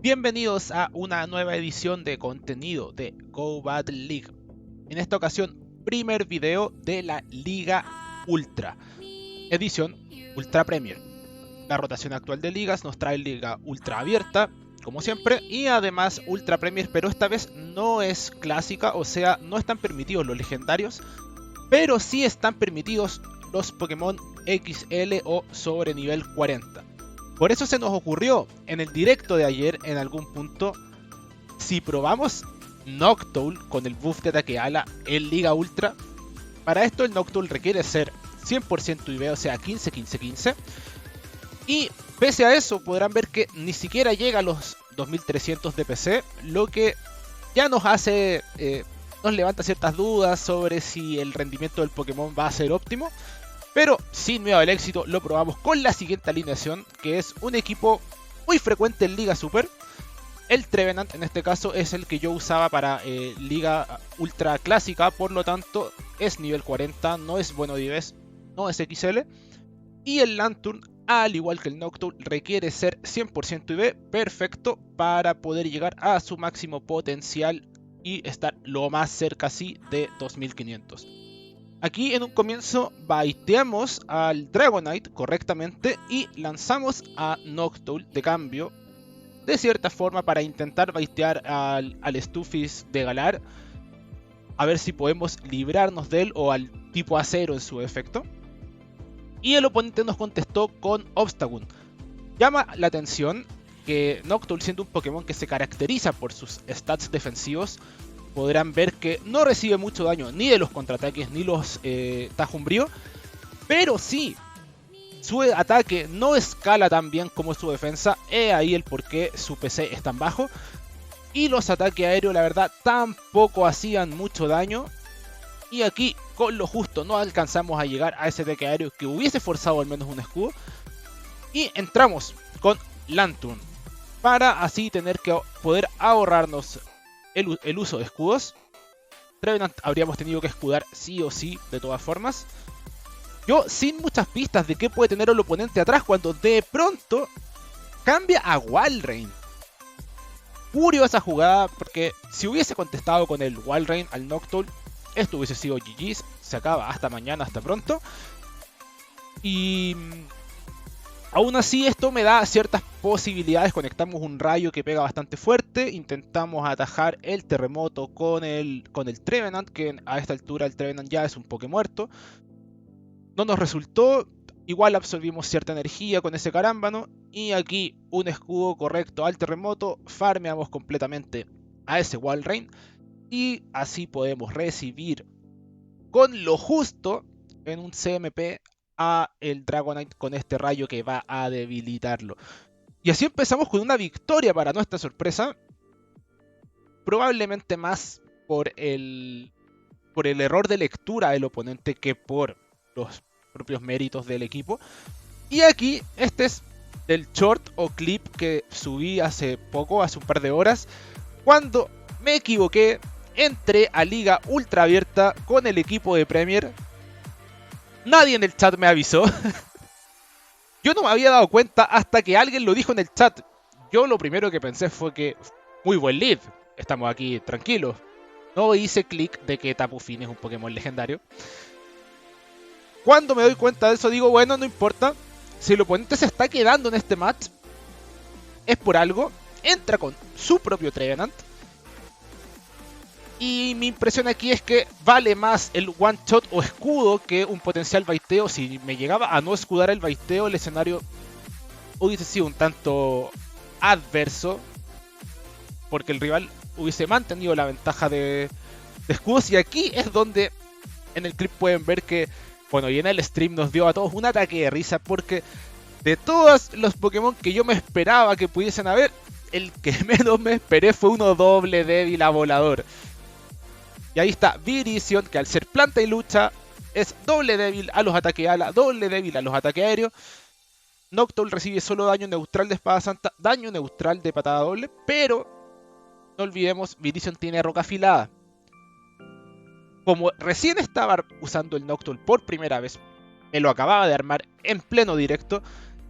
Bienvenidos a una nueva edición de contenido de Go Battle League. En esta ocasión, primer video de la Liga Ultra, edición Ultra Premier. La rotación actual de ligas nos trae Liga Ultra abierta, como siempre, y además Ultra Premier, pero esta vez no es clásica, o sea, no están permitidos los legendarios, pero sí están permitidos los Pokémon XL o sobre nivel 40. Por eso se nos ocurrió en el directo de ayer, en algún punto, si probamos Noctowl con el buff de ataque ala en Liga Ultra. Para esto el Noctowl requiere ser 100% IV, o sea 15-15-15. Y pese a eso podrán ver que ni siquiera llega a los 2300 de PC, lo que ya nos hace, nos levanta ciertas dudas sobre si el rendimiento del Pokémon va a ser óptimo. Pero sin miedo al éxito lo probamos con la siguiente alineación, que es un equipo muy frecuente en Liga Super. El Trevenant en este caso es el que yo usaba para Liga Ultra Clásica, por lo tanto es nivel 40, no es bueno Dives, no es XL. Y el Lanturn, al igual que el Noctowl, requiere ser 100% IV, perfecto para poder llegar a su máximo potencial y estar lo más cerca así de 2500. Aquí en un comienzo baiteamos al Dragonite correctamente y lanzamos a Noctowl de cambio, de cierta forma para intentar baitear al Stufis de Galar, a ver si podemos librarnos de él o al tipo acero en su efecto. Y el oponente nos contestó con Obstagoon. Llama la atención que Noctowl, siendo un Pokémon que se caracteriza por sus stats defensivos, podrán ver que no recibe mucho daño ni de los contraataques ni los Tajumbrío, pero sí, su ataque no escala tan bien como su defensa, ahí el por qué su PC es tan bajo. Y los ataques aéreos la verdad tampoco hacían mucho daño, y aquí con lo justo no alcanzamos a llegar a ese ataque aéreo que hubiese forzado al menos un escudo. Y entramos con Lanturn para así tener que poder ahorrarnos el uso de escudos. Trevenant habríamos tenido que escudar sí o sí, de todas formas. Yo sin muchas pistas de qué puede tener el oponente atrás, cuando de pronto cambia a Walrein. Curiosa jugada, porque si hubiese contestado con el Walrein al Noctowl, esto hubiese sido GG's, se acaba, hasta mañana, hasta pronto. Y aún así esto me da ciertas posibilidades. Conectamos un rayo que pega bastante fuerte, intentamos atajar el terremoto con el Trevenant, que a esta altura el Trevenant ya es un Poké muerto. No nos resultó, igual absorbimos cierta energía con ese carámbano, y aquí un escudo correcto al terremoto, farmeamos completamente a ese Walrein, y así podemos recibir con lo justo en un CMP a el Dragonite con este rayo que va a debilitarlo. Y así empezamos con una victoria para nuestra sorpresa. Probablemente más por el error de lectura del oponente que por los propios méritos del equipo. Y aquí este es el short o clip que subí hace poco, hace un par de horas, cuando me equivoqué. Entré a Liga Ultra abierta con el equipo de Premier. Nadie en el chat me avisó. Yo no me había dado cuenta hasta que alguien lo dijo en el chat. Yo lo primero que pensé fue que muy buen lead, estamos aquí tranquilos. No hice clic de que Tapu Fini es un Pokémon legendario. Cuando me doy cuenta de eso digo, bueno, no importa. Si el oponente se está quedando en este match, es por algo. Entra con su propio Trevenant. Y mi impresión aquí es que vale más el one shot o escudo que un potencial baiteo. Si me llegaba a no escudar el baiteo, el escenario hubiese sido un tanto adverso, porque el rival hubiese mantenido la ventaja de escudos. Y aquí es donde en el clip pueden ver que, bueno, y en el stream nos dio a todos un ataque de risa, porque de todos los Pokémon que yo me esperaba que pudiesen haber, el que menos me esperé fue uno doble débil a volador. Y ahí está Virizion, que al ser planta y lucha es doble débil a los ataques ala, doble débil a los ataques aéreos. Noctowl recibe solo daño neutral de espada santa, daño neutral de patada doble, pero no olvidemos, Virizion tiene roca afilada. Como recién estaba usando el Noctowl por primera vez, me lo acababa de armar en pleno directo,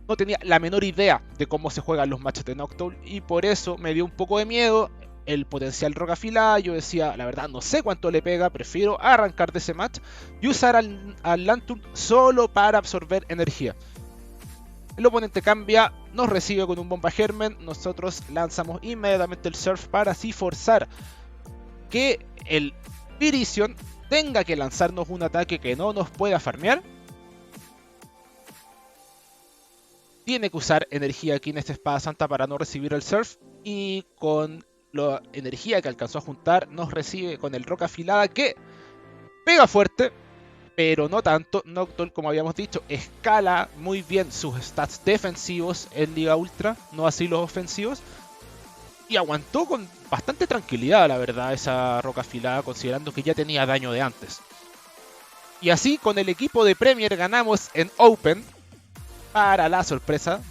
no tenía la menor idea de cómo se juegan los matches de Noctowl y por eso me dio un poco de miedo el potencial roca afilada. Yo decía, la verdad no sé cuánto le pega, prefiero arrancar de ese match y usar al Lanturn solo para absorber energía. El oponente cambia, nos recibe con un bomba germen, nosotros lanzamos inmediatamente el surf para así forzar que el Virizion tenga que lanzarnos un ataque que no nos pueda farmear. Tiene que usar energía aquí en esta espada santa para no recibir el surf. Y con la energía que alcanzó a juntar, nos recibe con el roca afilada que pega fuerte, pero no tanto. Noctowl, como habíamos dicho, escala muy bien sus stats defensivos en Liga Ultra, no así los ofensivos. Y aguantó con bastante tranquilidad, la verdad, esa roca afilada, considerando que ya tenía daño de antes. Y así, con el equipo de Premier ganamos en Open, para la sorpresa.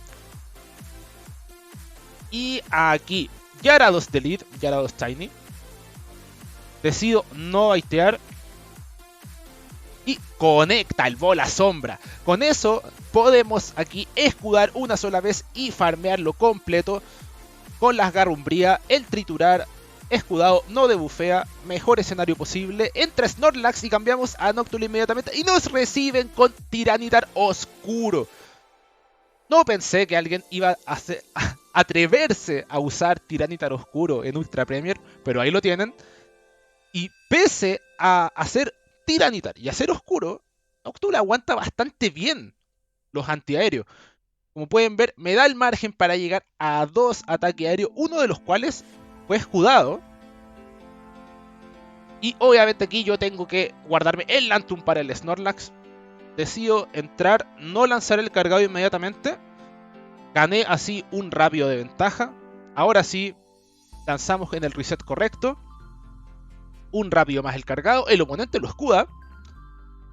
Y aquí, Gyarados de lead, Gyarados Tiny. Decido no baitear. Y conecta el bola sombra. Con eso podemos aquí escudar una sola vez y farmearlo completo. Con las garrumbría, el triturar escudado no debufea. Mejor escenario posible. Entra Snorlax y cambiamos a Noctowl inmediatamente. Y nos reciben con Tiranitar oscuro. No pensé que alguien iba a atreverse a usar Tiranitar oscuro en Ultra Premier, pero ahí lo tienen. Y pese a hacer Tiranitar y hacer oscuro, Noctowl aguanta bastante bien los antiaéreos. Como pueden ver, me da el margen para llegar a 2 ataques aéreos, uno de los cuales fue escudado. Y obviamente aquí yo tengo que guardarme el Lanturn para el Snorlax. Decido entrar, no lanzar el cargado inmediatamente. Gané así un rápido de ventaja. Ahora sí, lanzamos en el reset correcto. Un rápido más el cargado. El oponente lo escuda.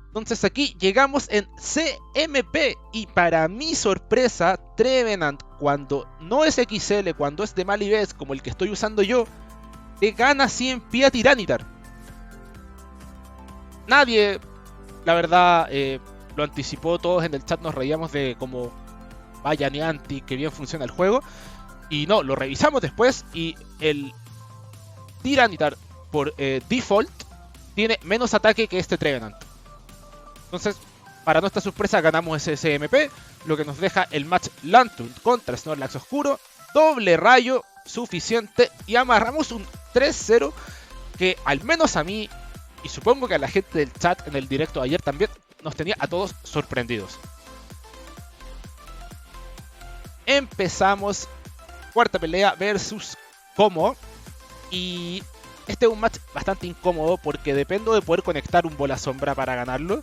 Entonces aquí llegamos en CMP. Y para mi sorpresa, Trevenant, cuando no es XL, cuando es de Malibes, como el que estoy usando yo, le gana 100 pie a Tiranitar. Nadie, la verdad, lo anticipó. Todos en el chat nos reíamos de cómo vaya Niantic, que bien funciona el juego. Y no, lo revisamos después y el Tiranitar por default tiene menos ataque que este Trevenant. Entonces, para nuestra sorpresa, ganamos ese SMP, lo que nos deja el match Lanturn contra Snorlax oscuro. Doble rayo suficiente y amarramos un 3-0 que al menos a mí, y supongo que a la gente del chat en el directo de ayer también, nos tenía a todos sorprendidos. Empezamos cuarta pelea versus Como. Y este es un match bastante incómodo porque dependo de poder conectar un bola sombra para ganarlo.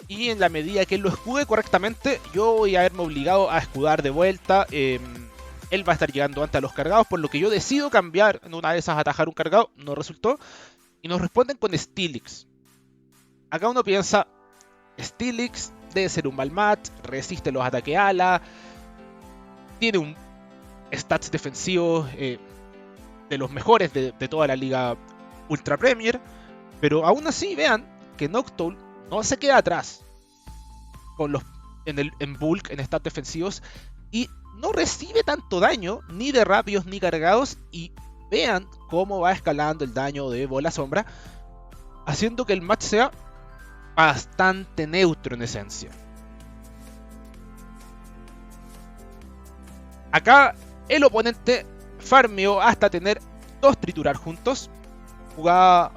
Y en la medida que él lo escude correctamente, yo voy a verme obligado a escudar de vuelta. Él va a estar llegando antes a los cargados, por lo que yo decido cambiar en una de esas, atajar un cargado. No resultó. Y nos responden con Steelix. Acá uno piensa, Steelix debe ser un mal match, resiste los ataques ala, tiene un stats defensivos de los mejores de toda la liga Ultra Premier. Pero aún así, vean que Noctowl no se queda atrás con los en bulk, en stats defensivos, y no recibe tanto daño, ni de rápidos ni cargados. Y vean cómo va escalando el daño de bola sombra, haciendo que el match sea bastante neutro en esencia. Acá el oponente farmeó hasta tener 2 triturar juntos. Jugaba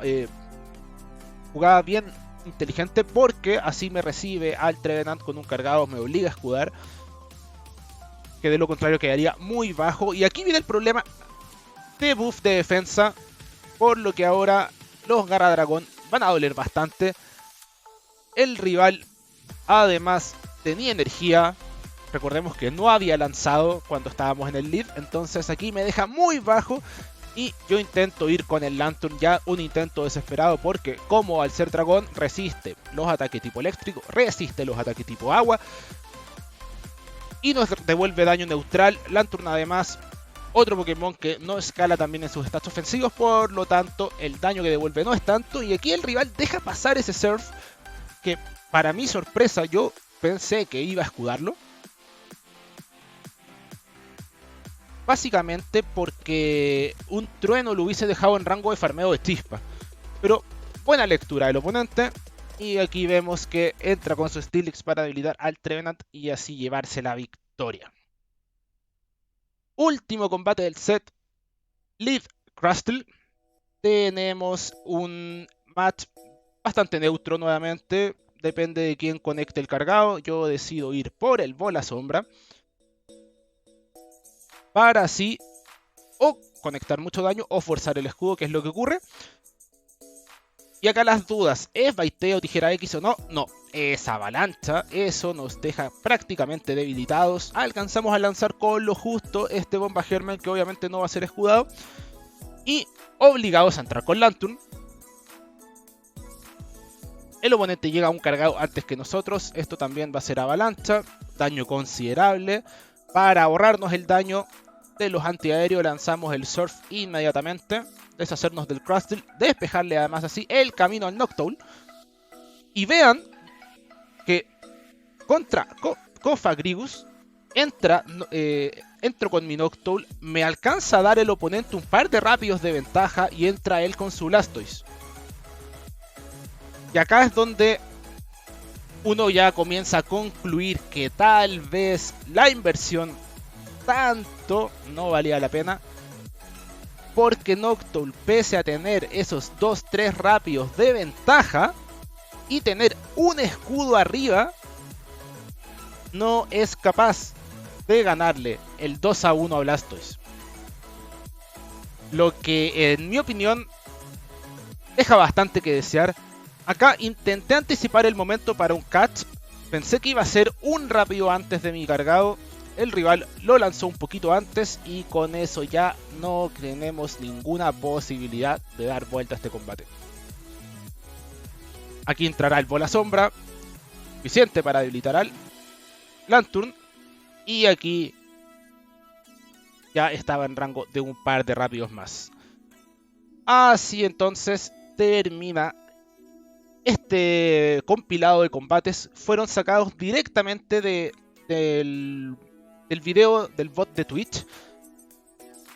bien inteligente porque así me recibe al Trevenant con un cargado, me obliga a escudar, que de lo contrario quedaría muy bajo. Y aquí viene el problema de buff de defensa, por lo que ahora los Garra Dragón van a doler bastante. El rival además tenía energía, recordemos que no había lanzado cuando estábamos en el lead, entonces aquí me deja muy bajo. Y yo intento ir con el Lanturn, ya un intento desesperado, porque como al ser dragón resiste los ataques tipo eléctrico, resiste los ataques tipo agua y nos devuelve daño neutral. Lanturn además, otro Pokémon que no escala también en sus stats ofensivos, por lo tanto el daño que devuelve no es tanto. Y aquí el rival deja pasar ese Surf, que para mi sorpresa yo pensé que iba a escudarlo. básicamente porque un trueno lo hubiese dejado en rango de farmeo de chispa. Pero buena lectura del oponente. Y aquí vemos que entra con su Steelix para debilitar al Trevenant y así llevarse la victoria. Último combate del set. Lead Crustle. Tenemos un match bastante neutro nuevamente. Depende de quién conecte el cargado. Yo decido ir por el bola sombra. Para así o conectar mucho daño o forzar el escudo, que es lo que ocurre. Y acá las dudas, ¿es baiteo, tijera X o no? No, es avalancha, eso nos deja prácticamente debilitados. Alcanzamos a lanzar con lo justo este bomba germen, que obviamente no va a ser escudado. Y obligados a entrar con Lanturn. El oponente llega a un cargado antes que nosotros, esto también va a ser avalancha, daño considerable. Para ahorrarnos el daño de los antiaéreos lanzamos el Surf inmediatamente. Deshacernos del Crustle, despejarle además así el camino al Noctowl. Y vean que contra Cofagrigus entro con mi Noctowl, me alcanza a dar el oponente un par de rápidos de ventaja y entra él con su Blastoise. Y acá es donde uno ya comienza a concluir que tal vez la inversión tanto no valía la pena. Porque Noctowl, pese a tener esos 2-3 rápidos de ventaja y tener un escudo arriba, no es capaz de ganarle el 2-1 a Blastoise. Lo que en mi opinión deja bastante que desear. Acá intenté anticipar el momento para un catch. Pensé que iba a ser un rápido antes de mi cargado. El rival lo lanzó un poquito antes y con eso ya no tenemos ninguna posibilidad de dar vuelta a este combate. Aquí entrará el bola sombra, suficiente para debilitar al Lanturn. Y aquí ya estaba en rango de un par de rápidos más. Así entonces termina este compilado de combates. Fueron sacados directamente del video del bot de Twitch.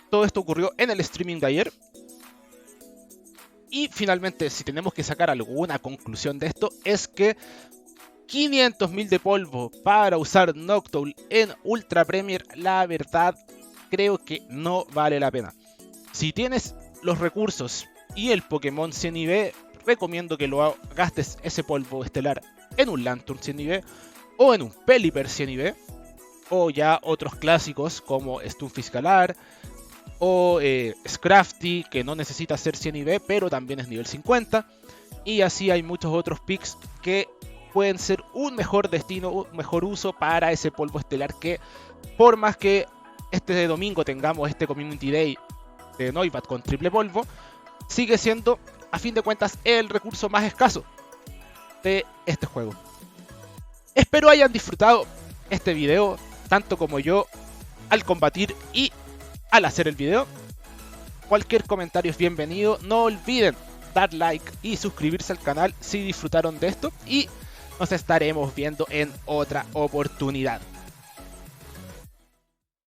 Todo esto ocurrió en el streaming de ayer. Y finalmente, si tenemos que sacar alguna conclusión de esto, es que 500.000 de polvo para usar Noctowl en Ultra Premier, la verdad creo que no vale la pena. Si tienes los recursos y el Pokémon 100 IV, recomiendo que lo gastes ese polvo estelar en un Lanturn 100 IV o en un Pelipper 100 IV. O ya otros clásicos como Stunfisk Galar o Scrafty, que no necesita ser 100 IV pero también es nivel 50. Y así hay muchos otros picks que pueden ser un mejor destino, un mejor uso para ese polvo estelar, que por más que este domingo tengamos este Community Day de Noibat con triple polvo, sigue siendo a fin de cuentas el recurso más escaso de este juego. Espero hayan disfrutado este video tanto como yo al combatir y al hacer el video. Cualquier comentario es bienvenido. No olviden dar like y suscribirse al canal si disfrutaron de esto. Y nos estaremos viendo en otra oportunidad.